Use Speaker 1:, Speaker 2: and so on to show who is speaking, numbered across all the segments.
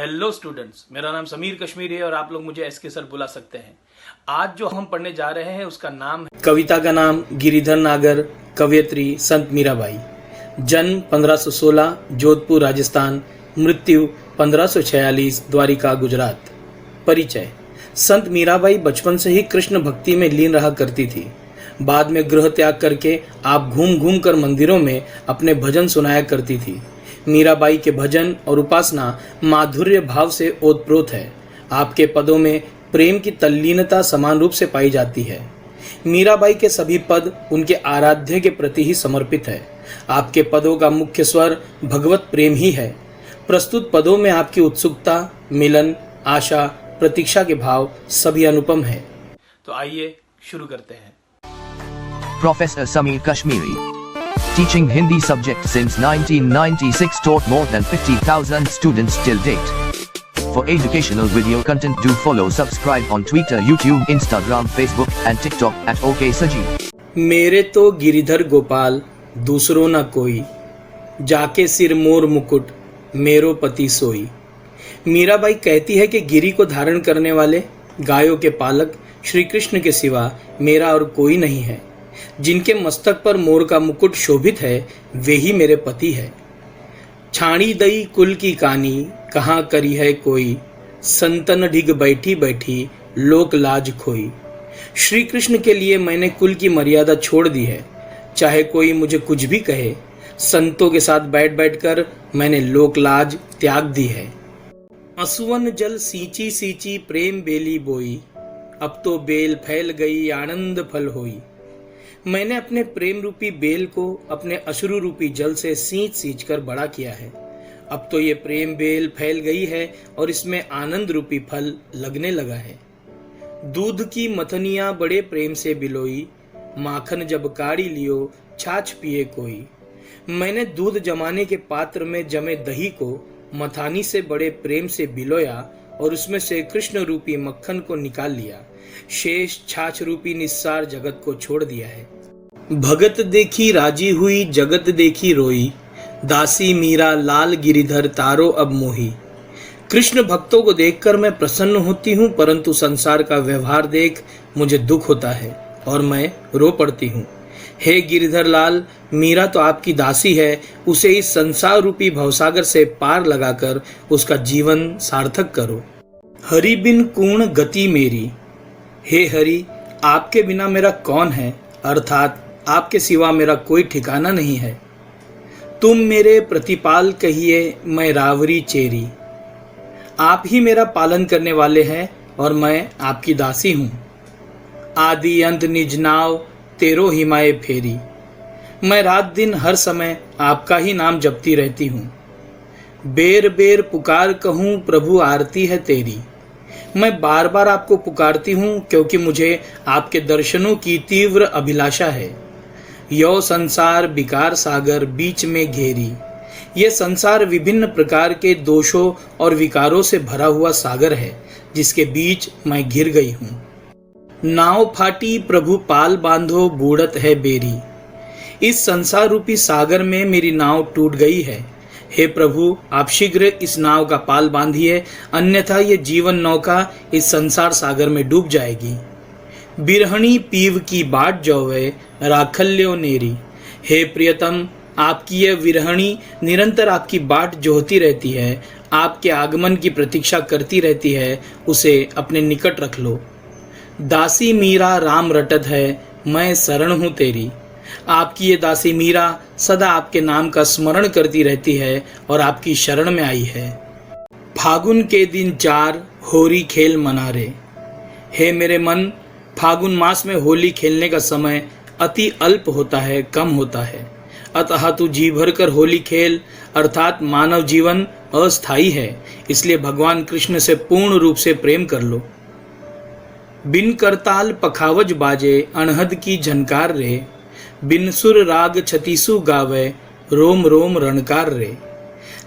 Speaker 1: Hello students, मेरा नाम समीर कश्मीरी है और आप लोग मुझे एसके सर बुला सकते हैं। आज जो हम पढ़ने जा रहे हैं उसका नाम है कविता का नाम गिरिधर नागर, कवयित्री संत मीराबाई। जन्म 1516 जोधपुर राजस्थान, मृत्यु 1546 द्वारिका गुजरात। परिचय। संत मीराबाई बचपन से ही कृष्ण भक्ति में लीन रहा करती थी। बाद में गृह त्याग करके आप घूम घूम कर मंदिरों में अपने भजन सुनाया करती थी। मीराबाई के भजन और उपासना माधुर्य भाव से ओतप्रोत है। आपके पदों में प्रेम की तल्लीनता समान रूप से पाई जाती है। मीराबाई के सभी पद उनके आराध्य के प्रति ही समर्पित है। आपके पदों का मुख्य स्वर भगवत प्रेम ही है। प्रस्तुत पदों में आपकी उत्सुकता, मिलन, आशा, प्रतीक्षा के भाव सभी अनुपम है। तो आइए शुरू करते हैं।
Speaker 2: Professor Sameer Kashmiri, teaching Hindi subject since 1996, taught more than 50,000 students till date. For educational video content, do follow, subscribe on Twitter, YouTube, Instagram, Facebook and TikTok at OK Saji.
Speaker 1: मेरे तो गिरिधर गोपाल दूसरो न कोई, जाके सिर मोर मुकुट मेरो पति सोई। मीराबाई कहती है कि गिरी को धारण करने वाले गायों के पालक श्री कृष्ण के सिवा मेरा और कोई नहीं है। जिनके मस्तक पर मोर का मुकुट शोभित है वे ही मेरे पति है। छाणी दई कुल की कानी कहाँ करी है कोई, संतन ढिग बैठी बैठी लोक लाज खोई। श्री कृष्ण के लिए मैंने कुल की मर्यादा छोड़ दी है। चाहे कोई मुझे कुछ भी कहे, संतों के साथ बैठ बैठकर मैंने लोक लाज त्याग दी है। असुवन जल सींची सींची प्रेम बेली बोई, अब तो बेल फैल गई आनंद फल होई। मैंने अपने प्रेम रूपी बेल को अपने अश्रु रूपी जल से सींच सींच कर बड़ा किया है। अब तो ये प्रेम बेल फैल गई है और इसमें आनंद रूपी फल लगने लगा है। दूध की मथनियां बड़े प्रेम से बिलोई, माखन जब काढ़ी लियो छाछ पिए कोई। मैंने दूध जमाने के पात्र में जमे दही को मथानी से बड़े प्रेम से बिलोया और उसमें से कृष्ण रूपी मक्खन को निकाल लिया। शेष छाछ रूपी निस्सार जगत को छोड़ दिया है। भगत देखी राजी हुई, जगत देखी रोई, दासी मीरा लाल गिरिधर तारो अब मोही। कृष्ण भक्तों को देखकर मैं प्रसन्न होती हूँ, परंतु संसार का व्यवहार देख मुझे दुख होता है और मैं रो पड़ती हूँ। हे गिरिधर लाल, मीरा तो आपकी दासी है, उसे इस संसार रूपी भवसागर से पार लगाकर उसका जीवन सार्थक करो। हरि बिन कूण गति मेरी, हे हरि, आपके बिना मेरा कौन है, अर्थात आपके सिवा मेरा कोई ठिकाना नहीं है। तुम मेरे प्रतिपाल कहिए, मैं रावरी चेरी। आप ही मेरा पालन करने वाले हैं और मैं आपकी दासी हूँ। आदि अंत निज नाव तेरो हिमाए फेरी। मैं रात दिन हर समय आपका ही नाम जपती रहती हूँ। बेर बेर पुकार कहूँ, प्रभु आरती है तेरी। मैं बार बार आपको पुकारती हूँ क्योंकि मुझे आपके दर्शनों की तीव्र अभिलाषा है। यो संसार विकार सागर बीच में घेरी। ये संसार विभिन्न प्रकार के दोषों और विकारों से भरा हुआ सागर है जिसके बीच मैं घिर गई हूँ। नाव फाटी प्रभु पाल बांधो बूढ़त है बेरी। इस संसार रूपी सागर में मेरी नाव टूट गई है। हे प्रभु, आप शीघ्र इस नाव का पाल बांधिए, अन्यथा ये जीवन नौका इस संसार सागर में डूब जाएगी। बिरहणी पीव की बाट जोवे राखल्यो नेरी। हे प्रियतम, आपकी यह विरहणी निरंतर आपकी बाट जोहती रहती है, आपके आगमन की प्रतीक्षा करती रहती है, उसे अपने निकट रख लो। दासी मीरा राम रटत है, मैं शरण हूँ तेरी। आपकी ये दासी मीरा सदा आपके नाम का स्मरण करती रहती है और आपकी शरण में आई है। फागुन के दिन 4 होरी खेल मना रे। हे मेरे मन, फागुन मास में होली खेलने का समय अति अल्प होता है, कम होता है। अतः तू जी भर कर होली खेल, अर्थात मानव जीवन अस्थायी है, इसलिए भगवान कृष्ण से पूर्ण रूप से प्रेम कर लो। बिन करताल पखावज बाजे अनहद की झनकार रे, बिन सुर राग छतीसु गावे रोम रोम रणकार रे।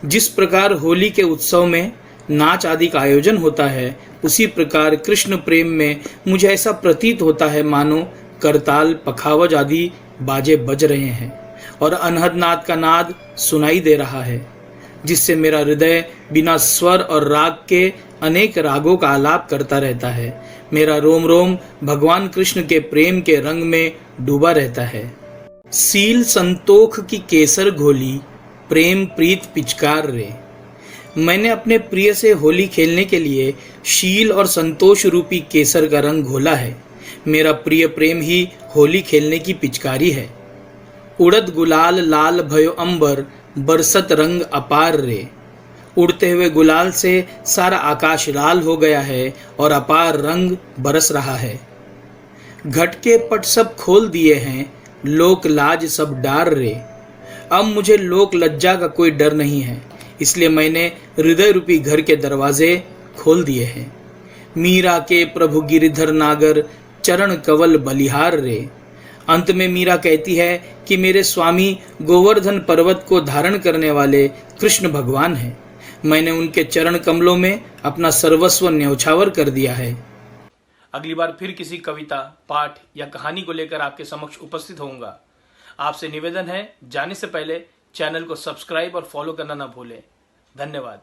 Speaker 1: जिस प्रकार होली के उत्सव में नाच आदि का आयोजन होता है, उसी प्रकार कृष्ण प्रेम में मुझे ऐसा प्रतीत होता है मानो करताल पखावज आदि बाजे बज रहे हैं और अनहद नाद का नाद सुनाई दे रहा है। जिससे मेरा हृदय बिना स्वर और राग के अनेक रागों का आलाप करता रहता है। मेरा रोम रोम भगवान कृष्ण के प्रेम के रंग में डूबा रहता है। सील संतोख की केसर घोली, प्रेम प्रीत पिचकार रे। मैंने अपने प्रिय से होली खेलने के लिए शील और संतोष रूपी केसर का रंग घोला है। मेरा प्रिय प्रेम ही होली खेलने की पिचकारी है। उड़द गुलाल लाल भयो अंबर, बरसत रंग अपार रे। उड़ते हुए गुलाल से सारा आकाश लाल हो गया है और अपार रंग बरस रहा है। घट के पट सब खोल दिए हैं, लोक लाज सब डार रे। अब मुझे लोक लज्जा का कोई डर नहीं है, इसलिए मैंने हृदय रूपी घर के दरवाजे खोल दिए हैं। मीरा के प्रभु गिरिधर नागर, चरण कवल बलिहार रे। अंत में मीरा कहती है कि मेरे स्वामी गोवर्धन पर्वत को धारण करने वाले कृष्ण भगवान हैं। मैंने उनके चरण कमलों में अपना सर्वस्व न्यौछावर कर दिया है। अगली बार फिर किसी कविता, पाठ या कहानी को लेकर आपके समक्ष उपस्थित होऊंगा। आपसे निवेदन है, जाने से पहले चैनल को सब्सक्राइब और फॉलो करना ना भूलें। धन्यवाद।